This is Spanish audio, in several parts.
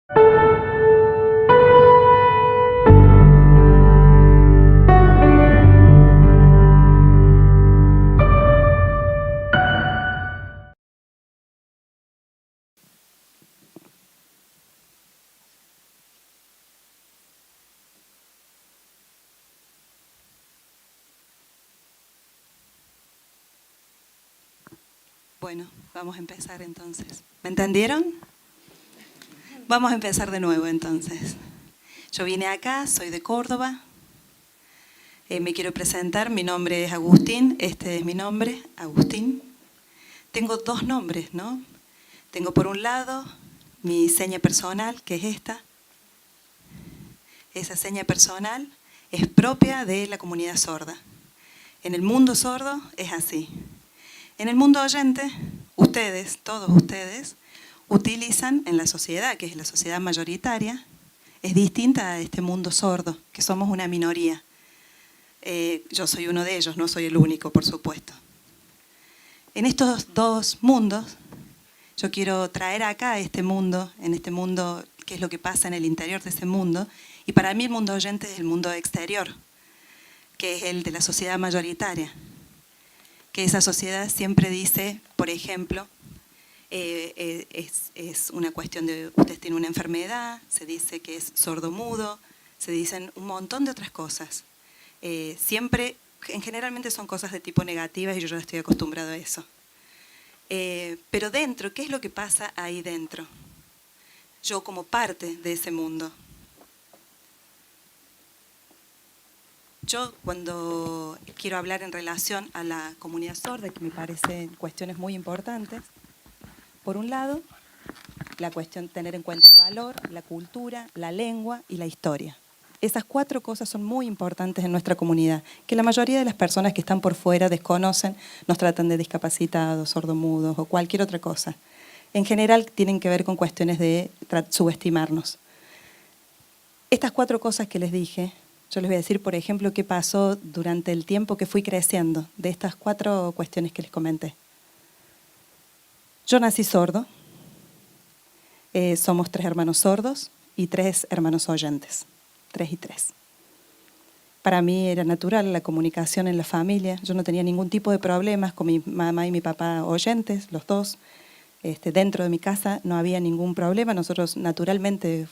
Bueno, vamos a empezar entonces. ¿Me entendieron? Vamos a empezar de nuevo entonces. Yo vine acá, soy de Córdoba. Me quiero presentar, mi nombre es Agustín, este es mi nombre, Agustín. Tengo dos nombres, ¿no? Tengo por un lado mi seña personal, que es esta. Esa seña personal es propia de la comunidad sorda. En el mundo sordo es así. En el mundo oyente, ustedes, todos ustedes, utilizan en la sociedad, que es la sociedad mayoritaria, es distinta a este mundo sordo, que somos una minoría. Yo soy uno de ellos, no soy el único, por supuesto. En estos dos mundos, yo quiero traer acá este mundo, en este mundo, qué es lo que pasa en el interior de ese mundo, y para mí el mundo oyente es el mundo exterior, que es el de la sociedad mayoritaria. Que esa sociedad siempre dice, por ejemplo, es una cuestión de usted tiene una enfermedad, se dice que es sordo-mudo, se dicen un montón de otras cosas. Siempre, generalmente son cosas de tipo negativas y yo ya estoy acostumbrado a eso. Pero dentro, ¿qué es lo que pasa ahí dentro? Yo como parte de ese mundo. Yo cuando quiero hablar en relación a la comunidad sorda, que me parecen cuestiones muy importantes, por un lado, la cuestión de tener en cuenta el valor, la cultura, la lengua y la historia. Esas cuatro cosas son muy importantes en nuestra comunidad, que la mayoría de las personas que están por fuera desconocen, nos tratan de discapacitados, sordomudos o cualquier otra cosa. En general tienen que ver con cuestiones de subestimarnos. Estas cuatro cosas que les dije, yo les voy a decir, por ejemplo, qué pasó durante el tiempo que fui creciendo, de estas cuatro cuestiones que les comenté. Yo nací sordo, somos 3 hermanos sordos y 3 hermanos oyentes, 3 y 3. Para mí era natural la comunicación en la familia, yo no tenía ningún tipo de problemas con mi mamá y mi papá oyentes, los dos. Dentro de mi casa no había ningún problema, nosotros naturalmente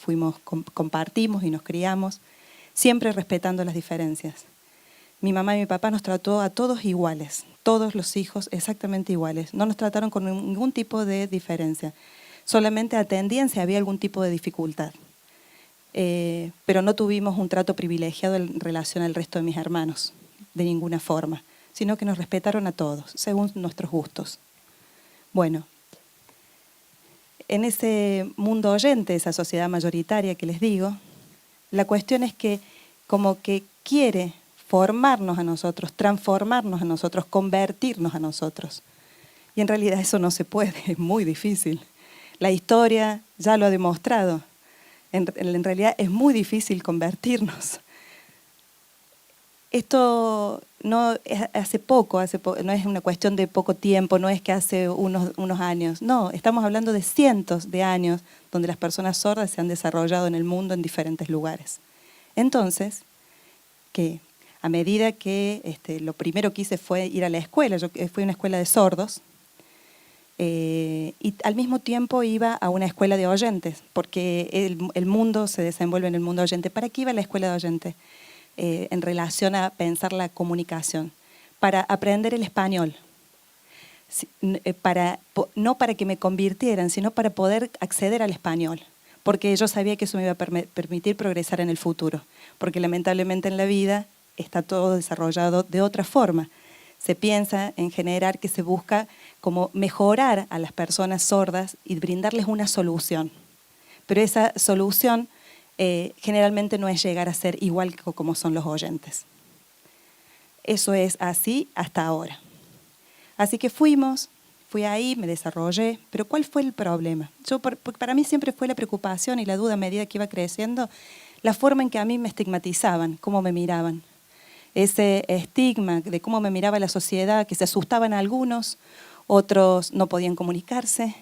compartimos y nos criamos, siempre respetando las diferencias. Mi mamá y mi papá nos trató a todos iguales, todos los hijos exactamente iguales. No nos trataron con ningún tipo de diferencia. Solamente atendían si había algún tipo de dificultad. Pero no tuvimos un trato privilegiado en relación al resto de mis hermanos, de ninguna forma, sino que nos respetaron a todos, según nuestros gustos. Bueno, en ese mundo oyente, esa sociedad mayoritaria que les digo, la cuestión es que como que quiere formarnos a nosotros, transformarnos a nosotros, convertirnos a nosotros. Y en realidad eso no se puede, es muy difícil. La historia ya lo ha demostrado. En realidad es muy difícil convertirnos. Esto no es hace poco, no es una cuestión de poco tiempo, no es que hace unos años. No, estamos hablando de cientos de años donde las personas sordas se han desarrollado en el mundo en diferentes lugares. Entonces, que a medida que lo primero que hice fue ir a la escuela, yo fui a una escuela de sordos, y al mismo tiempo iba a una escuela de oyentes, porque el mundo se desenvuelve en el mundo oyente. ¿Para qué iba a la escuela de oyentes? En relación a pensar la comunicación, para aprender el español, no para que me convirtieran, sino para poder acceder al español, porque yo sabía que eso me iba a permitir progresar en el futuro, porque lamentablemente en la vida está todo desarrollado de otra forma. Se piensa en general que se busca como mejorar a las personas sordas y brindarles una solución, pero esa solución generalmente no es llegar a ser igual como son los oyentes. Eso es así hasta ahora. Así que fui ahí, me desarrollé, pero ¿cuál fue el problema? Para mí siempre fue la preocupación y la duda a medida que iba creciendo, la forma en que a mí me estigmatizaban, cómo me miraban. Ese estigma de cómo me miraba la sociedad, que se asustaban algunos, otros no podían comunicarse,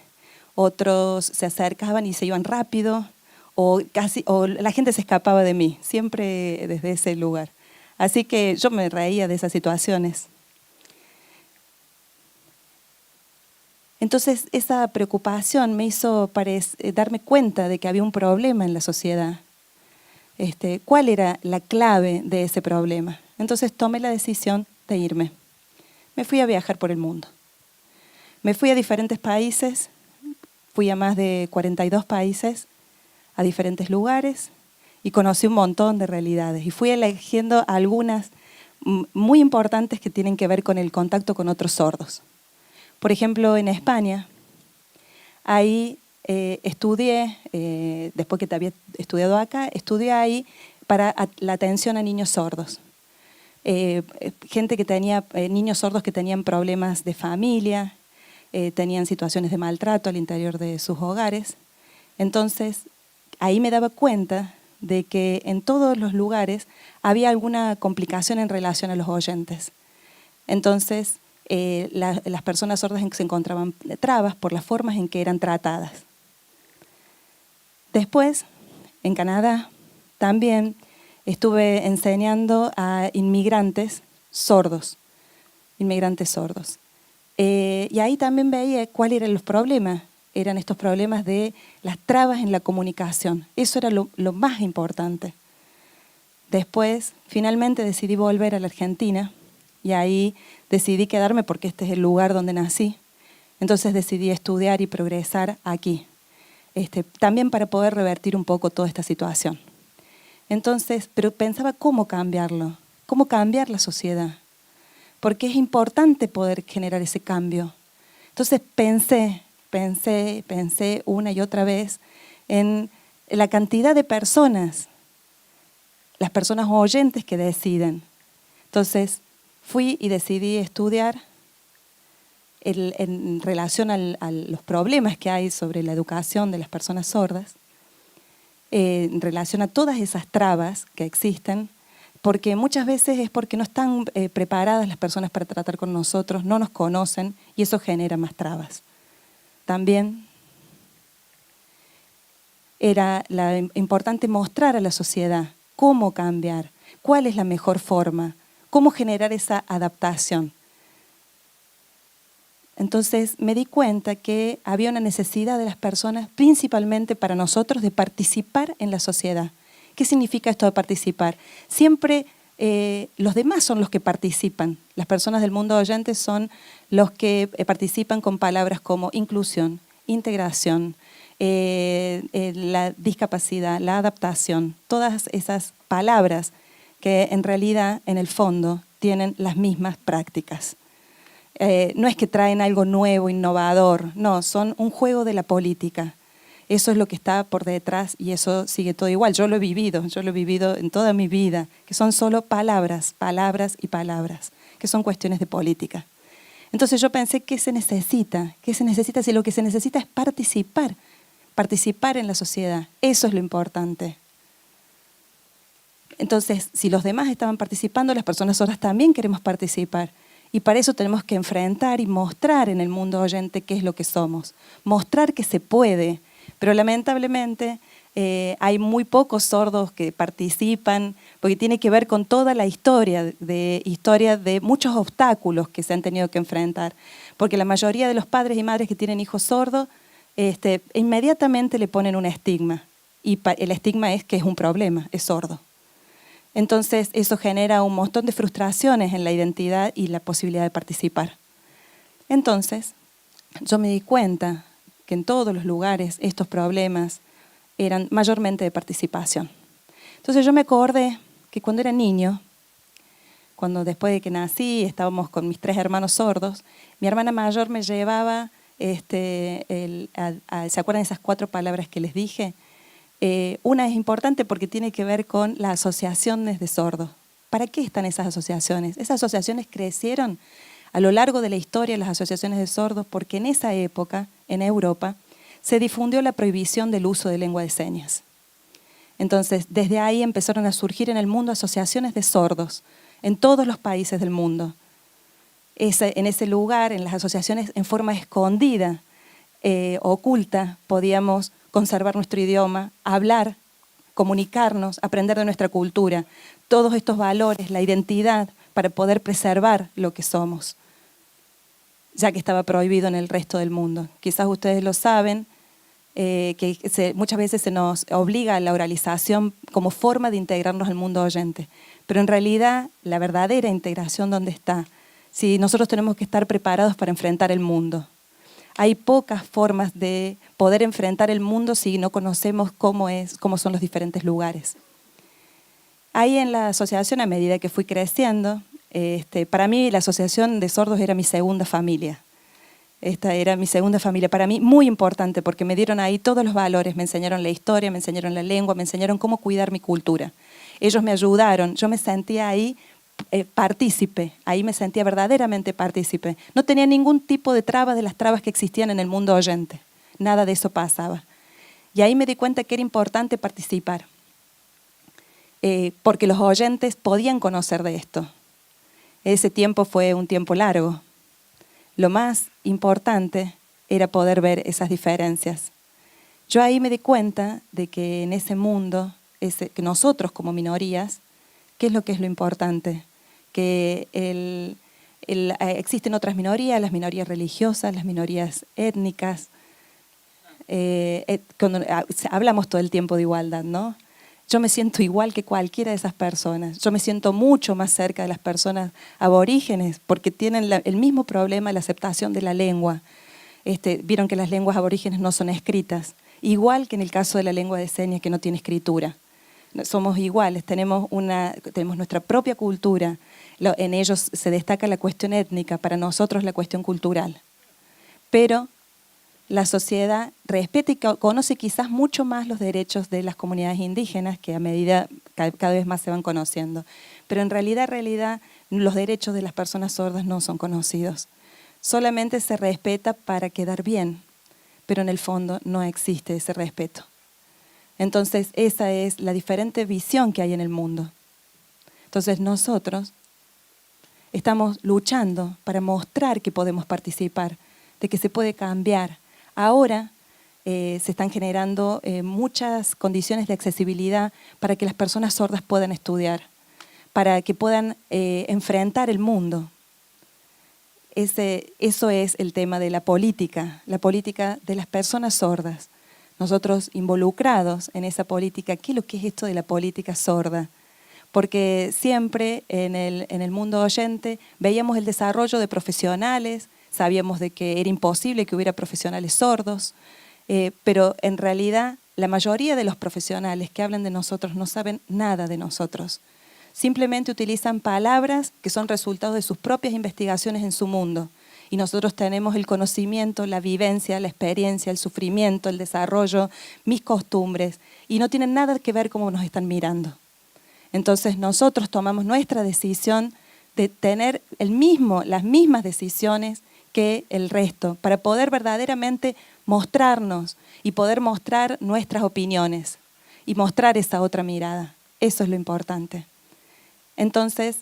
otros se acercaban y se iban rápido, o la gente se escapaba de mí, siempre desde ese lugar. Así que yo me reía de esas situaciones. Entonces esa preocupación me hizo darme cuenta de que había un problema en la sociedad. ¿Cuál era la clave de ese problema? Entonces tomé la decisión de irme. Me fui a viajar por el mundo. Me fui a diferentes países, fui a más de 42 países, a diferentes lugares y conocí un montón de realidades. Y fui eligiendo algunas muy importantes que tienen que ver con el contacto con otros sordos. Por ejemplo, en España, ahí estudié, después que te había estudiado acá, estudié ahí para la atención a niños sordos. Gente que tenía, niños sordos que tenían problemas de familia, tenían situaciones de maltrato al interior de sus hogares. Entonces, ahí me daba cuenta de que en todos los lugares había alguna complicación en relación a los oyentes. Entonces, las personas sordas se encontraban trabas por las formas en que eran tratadas. Después, en Canadá, también estuve enseñando a inmigrantes sordos. Y ahí también veía cuáles eran los problemas. Eran estos problemas de las trabas en la comunicación. Eso era lo más importante. Después, finalmente decidí volver a la Argentina y ahí decidí quedarme porque este es el lugar donde nací. Entonces decidí estudiar y progresar aquí, también para poder revertir un poco toda esta situación. Entonces, pero pensaba cómo cambiarlo, cómo cambiar la sociedad, porque es importante poder generar ese cambio. Entonces pensé una y otra vez en la cantidad de personas, las personas oyentes que deciden. Entonces fui y decidí estudiar en relación a los problemas que hay sobre la educación de las personas sordas, en relación a todas esas trabas que existen, porque muchas veces es porque no están preparadas las personas para tratar con nosotros, no nos conocen y eso genera más trabas. También era importante mostrar a la sociedad cómo cambiar, cuál es la mejor forma, cómo generar esa adaptación. Entonces me di cuenta que había una necesidad de las personas, principalmente para nosotros, de participar en la sociedad. ¿Qué significa esto de participar? Siempre los demás son los que participan. Las personas del mundo oyente son los que participan con palabras como inclusión, integración, la discapacidad, la adaptación. Todas esas palabras que en realidad, en el fondo, tienen las mismas prácticas. No es que traen algo nuevo, innovador, no, son un juego de la política. Eso es lo que está por detrás y eso sigue todo igual. Yo lo he vivido en toda mi vida, que son solo palabras, palabras y palabras, que son cuestiones de política. Entonces yo pensé, ¿qué se necesita? ¿Qué se necesita? Si lo que se necesita es participar en la sociedad. Eso es lo importante. Entonces, si los demás estaban participando, las personas sordas también queremos participar. Y para eso tenemos que enfrentar y mostrar en el mundo oyente qué es lo que somos. Mostrar que se puede, pero lamentablemente hay muy pocos sordos que participan, porque tiene que ver con toda la historia de muchos obstáculos que se han tenido que enfrentar. Porque la mayoría de los padres y madres que tienen hijos sordos, inmediatamente le ponen un estigma. Y el estigma es que es un problema, es sordo. Entonces eso genera un montón de frustraciones en la identidad y la posibilidad de participar. Entonces yo me di cuenta que en todos los lugares estos problemas eran mayormente de participación. Entonces yo me acordé que cuando era niño, cuando después de que nací estábamos con mis 3 hermanos sordos, mi hermana mayor me llevaba, ¿se acuerdan de esas 4 palabras que les dije? Una es importante porque tiene que ver con las asociaciones de sordos. ¿Para qué están esas asociaciones? Esas asociaciones crecieron a lo largo de la historia, las asociaciones de sordos, porque en esa época, en Europa, se difundió la prohibición del uso de lengua de señas. Entonces, desde ahí empezaron a surgir en el mundo asociaciones de sordos, en todos los países del mundo. En ese lugar, en las asociaciones, en forma escondida, oculta, podíamos conservar nuestro idioma, hablar, comunicarnos, aprender de nuestra cultura. Todos estos valores, la identidad, para poder preservar lo que somos, ya que estaba prohibido en el resto del mundo. Quizás ustedes lo saben, muchas veces se nos obliga a la oralización como forma de integrarnos al mundo oyente, pero en realidad la verdadera integración, ¿dónde está? Si nosotros tenemos que estar preparados para enfrentar el mundo. Hay pocas formas de poder enfrentar el mundo si no conocemos cómo son los diferentes lugares. Ahí en la asociación, a medida que fui creciendo, para mí la asociación de sordos era mi segunda familia. Esta era mi segunda familia, para mí muy importante, porque me dieron ahí todos los valores, me enseñaron la historia, me enseñaron la lengua, me enseñaron cómo cuidar mi cultura. Ellos me ayudaron, yo me sentía ahí partícipe, ahí me sentía verdaderamente partícipe. No tenía ningún tipo de trabas de las trabas que existían en el mundo oyente, nada de eso pasaba. Y ahí me di cuenta que era importante participar, porque los oyentes podían conocer de esto. Ese tiempo fue un tiempo largo. Lo más importante era poder ver esas diferencias. Yo ahí me di cuenta de que en ese mundo, que nosotros como minorías, ¿qué es lo que es lo importante? Que existen otras minorías, las minorías religiosas, las minorías étnicas. Cuando hablamos todo el tiempo de igualdad, ¿no? Yo me siento igual que cualquiera de esas personas. Yo me siento mucho más cerca de las personas aborígenes porque tienen el mismo problema de la aceptación de la lengua. Vieron que las lenguas aborígenes no son escritas, igual que en el caso de la lengua de señas que no tiene escritura. Somos iguales, tenemos nuestra propia cultura. En ellos se destaca la cuestión étnica, para nosotros la cuestión cultural. Pero la sociedad respeta y conoce quizás mucho más los derechos de las comunidades indígenas, que a medida cada vez más se van conociendo. Pero en realidad, los derechos de las personas sordas no son conocidos. Solamente se respeta para quedar bien, pero en el fondo no existe ese respeto. Entonces, esa es la diferente visión que hay en el mundo. Entonces, nosotros estamos luchando para mostrar que podemos participar, de que se puede cambiar. Ahora se están generando muchas condiciones de accesibilidad para que las personas sordas puedan estudiar, para que puedan enfrentar el mundo. Eso es el tema de la política de las personas sordas. Nosotros involucrados en esa política, ¿qué es lo que es esto de la política sorda? Porque siempre en el mundo oyente veíamos el desarrollo de profesionales, sabíamos de que era imposible que hubiera profesionales sordos, pero en realidad la mayoría de los profesionales que hablan de nosotros no saben nada de nosotros. Simplemente utilizan palabras que son resultado de sus propias investigaciones en su mundo. Y nosotros tenemos el conocimiento, la vivencia, la experiencia, el sufrimiento, el desarrollo, mis costumbres, y no tienen nada que ver cómo nos están mirando. Entonces nosotros tomamos nuestra decisión de tener las mismas decisiones que el resto, para poder verdaderamente mostrarnos y poder mostrar nuestras opiniones y mostrar esa otra mirada. Eso es lo importante. Entonces,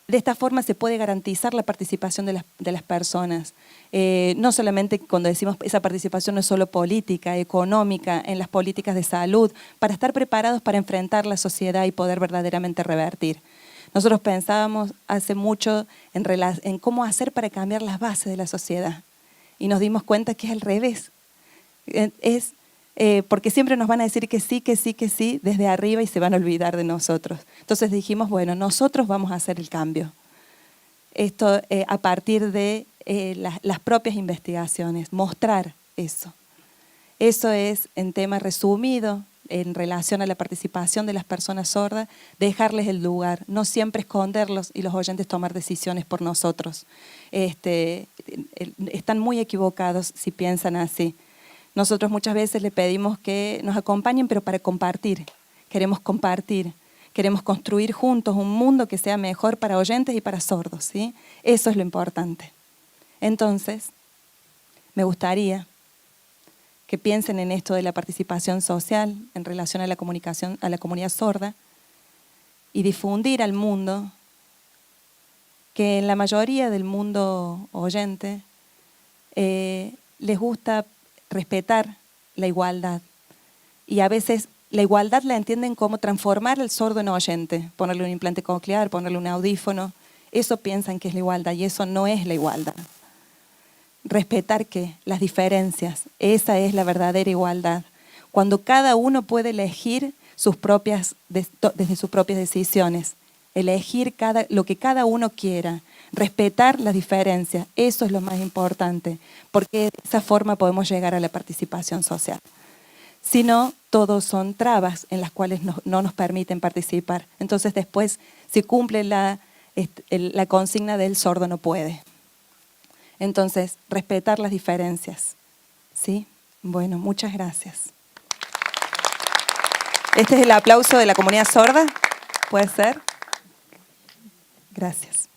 de esta forma se puede garantizar la participación de las personas. No solamente cuando decimos esa participación no es solo política, económica, en las políticas de salud, para estar preparados para enfrentar la sociedad y poder verdaderamente revertir. Nosotros pensábamos hace mucho en cómo hacer para cambiar las bases de la sociedad y nos dimos cuenta que es al revés. Porque siempre nos van a decir que sí, que sí, que sí, desde arriba y se van a olvidar de nosotros. Entonces dijimos, bueno, nosotros vamos a hacer el cambio. Esto a partir de las propias investigaciones, mostrar eso. Eso es, en tema resumido, en relación a la participación de las personas sordas, dejarles el lugar, no siempre esconderlos y los oyentes tomar decisiones por nosotros. Están muy equivocados si piensan así. Nosotros muchas veces le pedimos que nos acompañen, pero para compartir. Queremos compartir, queremos construir juntos un mundo que sea mejor para oyentes y para sordos, ¿sí? Eso es lo importante. Entonces, me gustaría que piensen en esto de la participación social en relación a la comunicación, a la comunidad sorda, y difundir al mundo que en la mayoría del mundo oyente les gusta respetar la igualdad, Y a veces la igualdad la entienden como transformar al sordo en oyente, ponerle un implante coclear, ponerle un audífono. Eso piensan que es la igualdad y eso no es la igualdad. Respetar ¿qué? Las diferencias, esa es la verdadera igualdad. Cuando cada uno puede elegir desde sus propias decisiones, elegir lo que cada uno quiera, respetar las diferencias, eso es lo más importante, porque de esa forma podemos llegar a la participación social. Si no, todos son trabas en las cuales no nos permiten participar. Entonces después, si cumple la consigna del sordo no puede. Entonces, respetar las diferencias. ¿Sí? Bueno, muchas gracias. Este es el aplauso de la comunidad sorda. ¿Puede ser? Gracias.